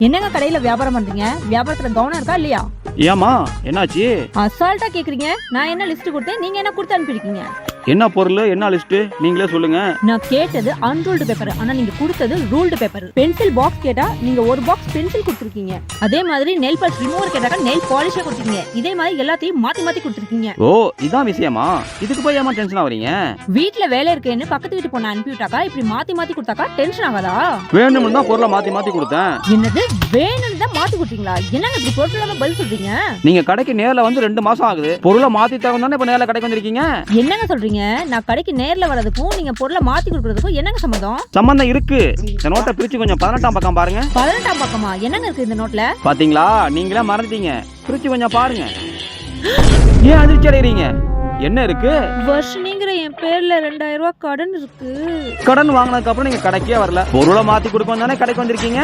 என்னங்க கடையில வியாபாரம் பண்றீங்க? வியாபாரத்துல கவனம் இருக்கா இல்லையா? ஏமா என்னாச்சு? அசால்ட்டா கேக்குறீங்க. நான் என்ன லிஸ்ட் கொடுத்தேன், நீங்க என்ன கொடுத்து அனுப்பிருக்கீங்க? என்ன பொருள், என்ன லிஸ்ட், நீங்களே சொல்லுங்க. நான் கேட்டது அன்ரூல்டு பேப்பர், ஆனா நீங்க கொடுத்தது ரூல்டு பேப்பர். பென்சில் பாக்ஸ் கேட்டா நீங்க ஒரு பாக்ஸ் பென்சில் கொடுத்துருக்கீங்க. அதே மாதிரி நெயில் பாலிஷ் ரிமூவர் கேட்டாக்கா நெயில் பாலிஷா கொடுத்துருக்கீங்க. இதே மாதிரி எல்லாத்தையும் மாத்தி மாத்தி கொடுத்துருக்கீங்க. ஓ, இதான் விஷயமா? இதுக்கு போய் ஏமா டென்ஷன் ஆவறீங்க? வீட்ல வேலை இருக்குன்னு பக்கத்து வீட்டு பொண்ணு அனுப்பி விட்டாக்கா இப்படி மாத்தி மாத்தி கொடுத்தாக்கா டென்ஷன் ஆகாதா? வேணும்னு தான் பொருளை மாத்தி மாத்தி கொடுத்தேன். என்னது வேணும்னு தான் மாத்தி கொடுத்தீங்களா? என்னங்க இப்படி பொருளாம பதில் சொல்றீங்க? நீங்க கடைக்கு நேர்ல வந்து 2 மாசம் ஆகுது. பொருளை மாத்தி தரணும் தானே இப்ப நேர்ல கடைக்கு வந்திருக்கீங்க. என்னங்க சொல்றீங்க? நான் கடைக்கு நேர்ல வரதுக்கும் நீங்க பொருளை மாத்தி கொடுக்கறதுக்கும் என்னங்க சம்மதம்? சம்பந்தம் இருக்கு. இந்த நோட்டை பிரிச்சு கொஞ்சம் 18ஆம் பக்கம் பாருங்க. 18ஆம் பக்கமா? என்னங்க இருக்கு இந்த நோட்ல? பாத்தீங்களா, நீங்களே மறந்துட்டீங்க. பிரிச்சு கொஞ்சம் பாருங்க. ஏன் அதிர்ச்சி அடைகிறீங்க? என்ன இருக்கு? வர்ஷினிங்கிற என் பேர்ல 2000 ரூபாய் கடன் இருக்கு. கடன் வாங்கினதுக்கு அப்புறம் நீங்க கடைக்கே வரல. பொருளை மாத்தி கொடுக்கணும் தானே கடைக்கு வந்திருக்கீங்க.